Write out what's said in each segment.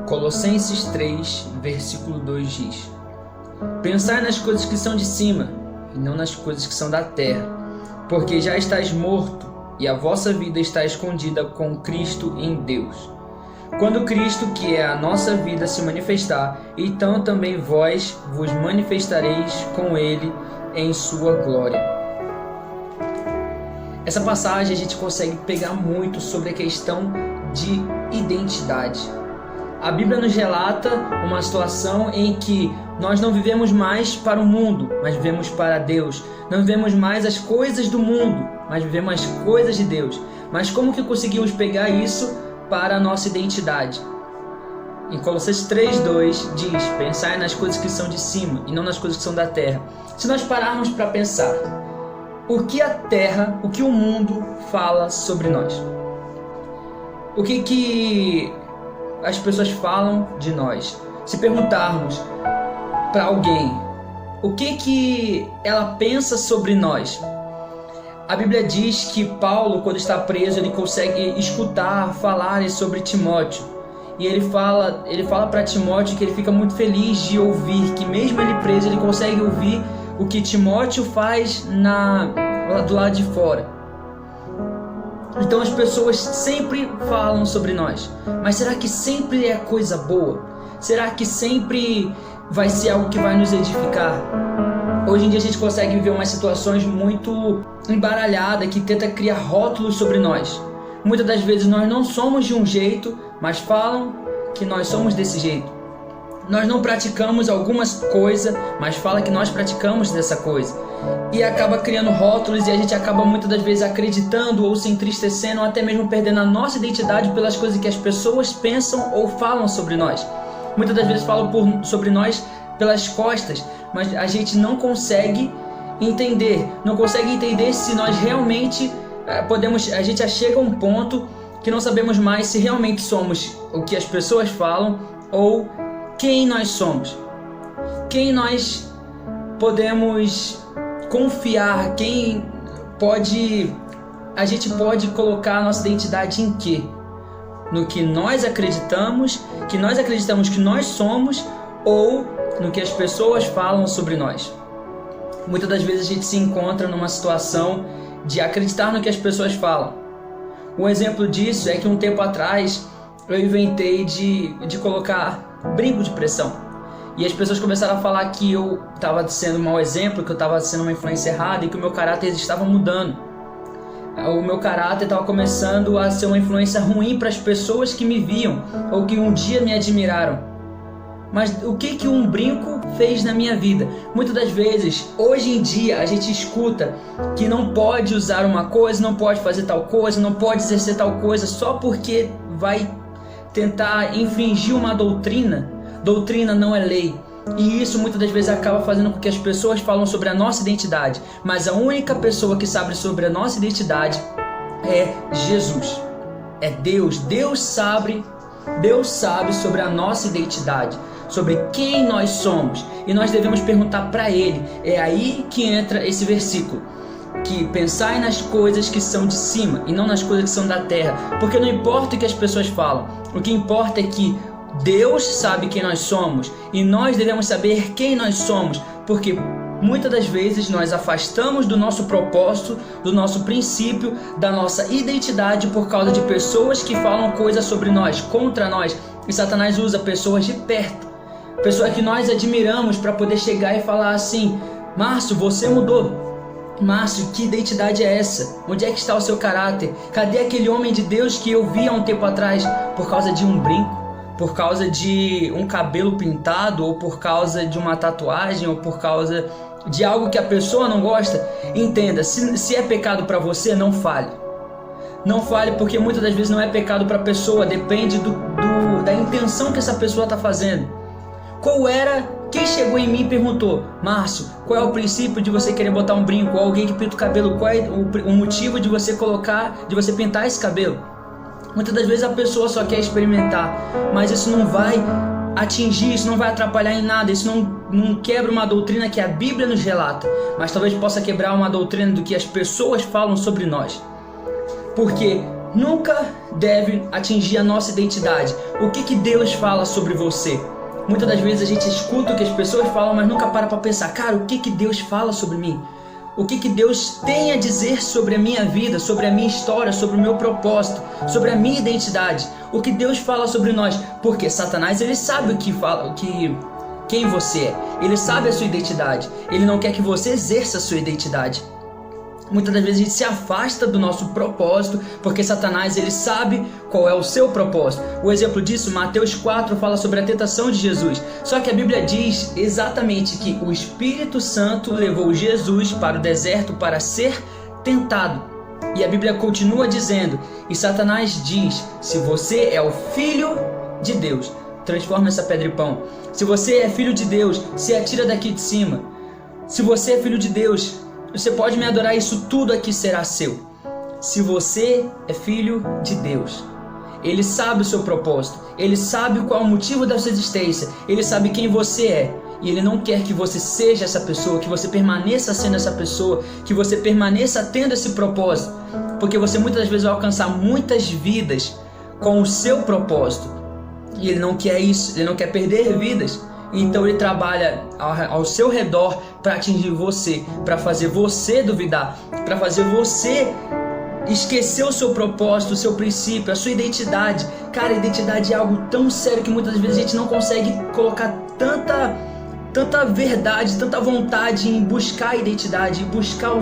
Colossenses 3, versículo 2 diz: Pensai nas coisas que são de cima, e não nas coisas que são da terra, porque já estáis morto, e a vossa vida está escondida com Cristo em Deus. Quando Cristo, que é a nossa vida, se manifestar, então também vós vos manifestareis com Ele em sua glória. Essa passagem a gente consegue pegar muito sobre a questão de identidade. A Bíblia nos relata uma situação em que nós não vivemos mais para o mundo, mas vivemos para Deus. Não vivemos mais as coisas do mundo, mas vivemos as coisas de Deus. Mas como que conseguimos pegar isso para a nossa identidade? Em Colossenses 3:2 diz: Pensai nas coisas que são de cima e não nas coisas que são da terra. Se nós pararmos para pensar, o que a terra, o que o mundo fala sobre nós? O que as pessoas falam de nós? Se perguntarmos para alguém o que ela pensa sobre nós, a Bíblia diz que Paulo, quando está preso, ele consegue escutar, falar sobre Timóteo. E ele fala para Timóteo que ele fica muito feliz de ouvir, que mesmo ele preso, ele consegue ouvir o que Timóteo faz do lado de fora. Então as pessoas sempre falam sobre nós. Mas será que sempre é coisa boa? Será que sempre vai ser algo que vai nos edificar? Hoje em dia a gente consegue viver umas situações muito embaralhadas que tenta criar rótulos sobre nós. Muitas das vezes nós não somos de um jeito, mas falam que nós somos desse jeito. Nós não praticamos algumas coisas, mas fala que nós praticamos dessa coisa. E acaba criando rótulos, e a gente acaba muitas das vezes acreditando ou se entristecendo, ou até mesmo perdendo a nossa identidade pelas coisas que as pessoas pensam ou falam sobre nós. Muitas das vezes falam sobre nós pelas costas, mas a gente não consegue entender se nós realmente a gente chega a um ponto que não sabemos mais se realmente somos o que as pessoas falam ou quem nós somos. Quem nós podemos confiar, a gente pode colocar a nossa identidade em quê? No que nós acreditamos que nós somos, ou no que as pessoas falam sobre nós. Muitas das vezes a gente se encontra numa situação de acreditar no que as pessoas falam. Um exemplo disso é que um tempo atrás eu inventei de colocar brinco de pressão. E as pessoas começaram a falar que eu estava sendo um mau exemplo, que eu estava sendo uma influência errada e que o meu caráter estava mudando. O meu caráter estava começando a ser uma influência ruim para as pessoas que me viam ou que um dia me admiraram. Mas o que um brinco fez na minha vida? Muitas das vezes, hoje em dia, a gente escuta que não pode usar uma coisa, não pode fazer tal coisa, não pode exercer tal coisa só porque vai tentar infringir uma doutrina. Doutrina não é lei. E isso muitas das vezes acaba fazendo com que as pessoas falam sobre a nossa identidade. Mas a única pessoa que sabe sobre a nossa identidade é Jesus. É Deus. Deus sabe sobre a nossa identidade, sobre quem nós somos. E nós devemos perguntar para Ele. É aí que entra esse versículo. Que pensai nas coisas que são de cima e não nas coisas que são da terra. Porque não importa o que as pessoas falam. O que importa é que Deus sabe quem nós somos e nós devemos saber quem nós somos, porque muitas das vezes nós afastamos do nosso propósito, do nosso princípio, da nossa identidade por causa de pessoas que falam coisas sobre nós, contra nós. E Satanás usa pessoas de perto, pessoas que nós admiramos para poder chegar e falar assim: Márcio, você mudou. Márcio, que identidade é essa? Onde é que está o seu caráter? Cadê aquele homem de Deus que eu vi há um tempo atrás? Por causa de um brinco? Por causa de um cabelo pintado, ou por causa de uma tatuagem, ou por causa de algo que a pessoa não gosta? Entenda, se é pecado para você, não fale. Não fale, porque muitas das vezes não é pecado para a pessoa, depende da intenção que essa pessoa está fazendo. Quem chegou em mim e perguntou: Márcio, qual é o princípio de você querer botar um brinco? Ou alguém que pinta o cabelo, qual é o motivo de você pintar esse cabelo? Muitas das vezes a pessoa só quer experimentar, mas isso não vai atingir, isso não vai atrapalhar em nada, isso não quebra uma doutrina que a Bíblia nos relata, mas talvez possa quebrar uma doutrina do que as pessoas falam sobre nós. Porque nunca deve atingir a nossa identidade. O que Deus fala sobre você? Muitas das vezes a gente escuta o que as pessoas falam, mas nunca para pensar, cara, o que Deus fala sobre mim? O que Deus tem a dizer sobre a minha vida, sobre a minha história, sobre o meu propósito, sobre a minha identidade? O que Deus fala sobre nós? Porque Satanás, ele sabe quem você é. Ele sabe a sua identidade. Ele não quer que você exerça a sua identidade. Muitas das vezes a gente se afasta do nosso propósito, porque Satanás, ele sabe qual é o seu propósito. O exemplo disso, Mateus 4, fala sobre a tentação de Jesus. Só que a Bíblia diz exatamente que o Espírito Santo levou Jesus para o deserto para ser tentado. E a Bíblia continua dizendo, e Satanás diz, se você é o Filho de Deus, transforma essa pedra em pão. Se você é filho de Deus, se atira daqui de cima. Se você é filho de Deus, você pode me adorar, isso tudo aqui será seu. Se você é filho de Deus, Ele sabe o seu propósito, Ele sabe qual é o motivo da sua existência, Ele sabe quem você é. E Ele não quer que você seja essa pessoa, que você permaneça sendo essa pessoa, que você permaneça tendo esse propósito. Porque você muitas vezes vai alcançar muitas vidas com o seu propósito. E Ele não quer isso, Ele não quer perder vidas. Então Ele trabalha ao seu redor para atingir você, para fazer você duvidar, para fazer você esquecer o seu propósito, o seu princípio, a sua identidade. Cara, a identidade é algo tão sério que muitas vezes a gente não consegue colocar tanta verdade, tanta vontade em buscar a identidade, em buscar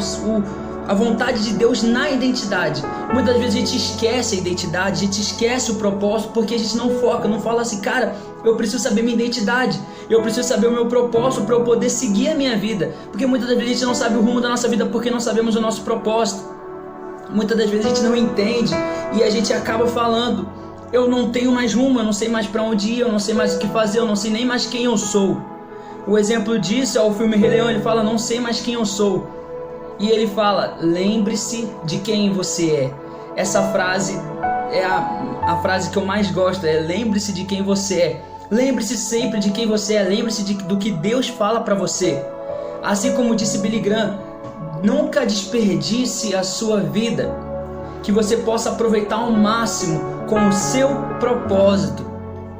a vontade de Deus na identidade. Muitas vezes a gente esquece a identidade, a gente esquece o propósito, porque a gente não foca, não fala assim, cara, eu preciso saber minha identidade, eu preciso saber o meu propósito para eu poder seguir a minha vida. Porque muitas das vezes a gente não sabe o rumo da nossa vida porque não sabemos o nosso propósito. Muitas das vezes a gente não entende e a gente acaba falando, eu não tenho mais rumo, eu não sei mais para onde ir, eu não sei mais o que fazer, eu não sei nem mais quem eu sou. O exemplo disso é o filme Rei Leão, ele fala, não sei mais quem eu sou. E ele fala, lembre-se de quem você é. Essa frase é a frase que eu mais gosto, é lembre-se de quem você é. Lembre-se sempre de quem você é, lembre-se do que Deus fala para você. Assim como disse Billy Graham, nunca desperdice a sua vida, que você possa aproveitar ao máximo com o seu propósito.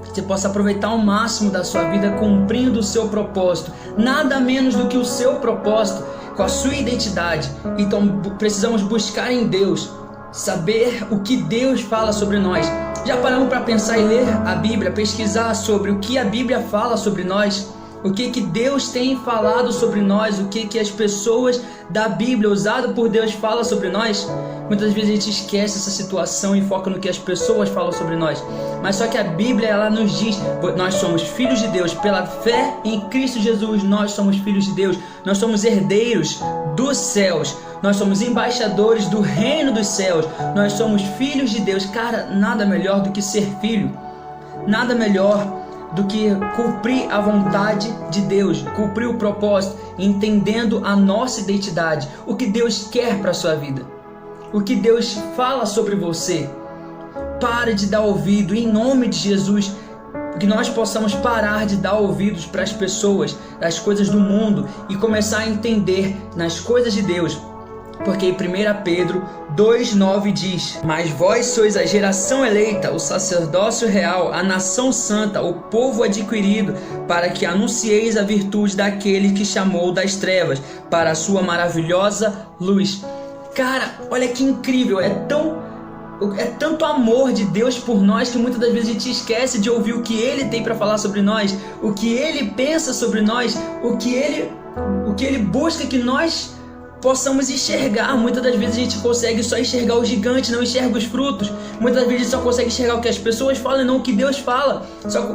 Você possa aproveitar ao máximo da sua vida cumprindo o seu propósito. Nada menos do que o seu propósito, com a sua identidade. Então precisamos buscar em Deus, saber o que Deus fala sobre nós. Já paramos para pensar e ler a Bíblia, pesquisar sobre o que a Bíblia fala sobre nós? O que Deus tem falado sobre nós? O que as pessoas da Bíblia, usado por Deus, falam sobre nós? Muitas vezes a gente esquece essa situação e foca no que as pessoas falam sobre nós. Mas só que a Bíblia, ela nos diz, nós somos filhos de Deus, pela fé em Cristo Jesus, nós somos filhos de Deus. Nós somos herdeiros dos céus. Nós somos embaixadores do reino dos céus. Nós somos filhos de Deus. Cara, nada melhor do que ser filho. Nada melhor do que cumprir a vontade de Deus, cumprir o propósito, entendendo a nossa identidade, o que Deus quer para a sua vida, o que Deus fala sobre você. Pare de dar ouvido, em nome de Jesus, que nós possamos parar de dar ouvidos para as pessoas, das coisas do mundo e começar a entender nas coisas de Deus. Porque em 1 Pedro 2,9 diz, mas vós sois a geração eleita, o sacerdócio real, a nação santa, o povo adquirido, para que anuncieis a virtude daquele que chamou das trevas para a sua maravilhosa luz. Cara, olha que incrível, é tanto amor de Deus por nós que muitas das vezes a gente esquece de ouvir o que Ele tem para falar sobre nós, o que Ele pensa sobre nós, o que Ele busca que nós possamos enxergar. Muitas das vezes a gente consegue só enxergar o gigante, não enxerga os frutos. Muitas vezes a gente só consegue enxergar o que as pessoas falam e não o que Deus fala.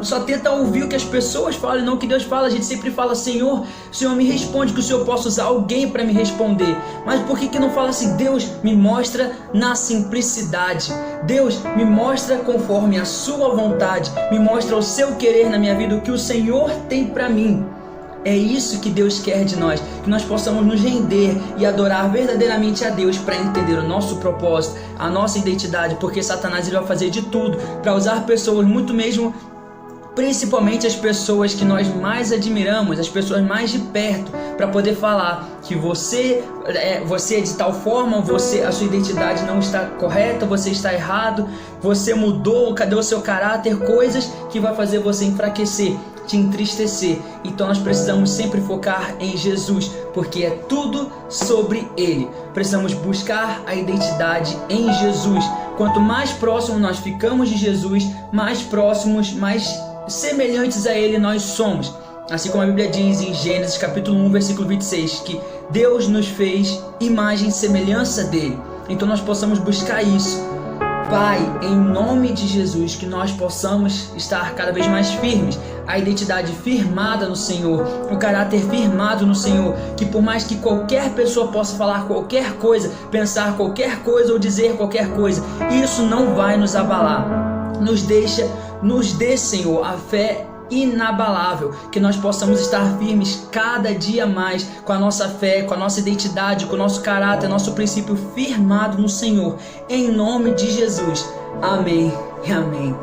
Só tenta ouvir o que as pessoas falam e não o que Deus fala. A gente sempre fala, Senhor me responde, que o Senhor possa usar alguém para me responder. Mas por que não fala assim? Deus, me mostra na simplicidade. Deus, me mostra conforme a sua vontade. Me mostra o seu querer na minha vida, o que o Senhor tem para mim. É isso que Deus quer de nós, que nós possamos nos render e adorar verdadeiramente a Deus para entender o nosso propósito, a nossa identidade, porque Satanás ele vai fazer de tudo para usar pessoas muito principalmente as pessoas que nós mais admiramos, as pessoas mais de perto, para poder falar que você é de tal forma, a sua identidade não está correta, você está errado, você mudou, cadê o seu caráter, coisas que vai fazer você enfraquecer, te entristecer. Então nós precisamos sempre focar em Jesus, porque é tudo sobre Ele. Precisamos buscar a identidade em Jesus. Quanto mais próximo nós ficamos de Jesus, mais próximos, mais semelhantes a Ele nós somos. Assim como a Bíblia diz em Gênesis capítulo 1, versículo 26, que Deus nos fez imagem e semelhança dele. Então nós possamos buscar isso. Pai, em nome de Jesus, que nós possamos estar cada vez mais firmes, a identidade firmada no Senhor, o caráter firmado no Senhor, que por mais que qualquer pessoa possa falar qualquer coisa, pensar qualquer coisa ou dizer qualquer coisa, isso não vai nos abalar. Nos dê, Senhor, a fé inabalável, que nós possamos estar firmes cada dia mais com a nossa fé, com a nossa identidade, com o nosso caráter, nosso princípio firmado no Senhor, em nome de Jesus. Amém e amém.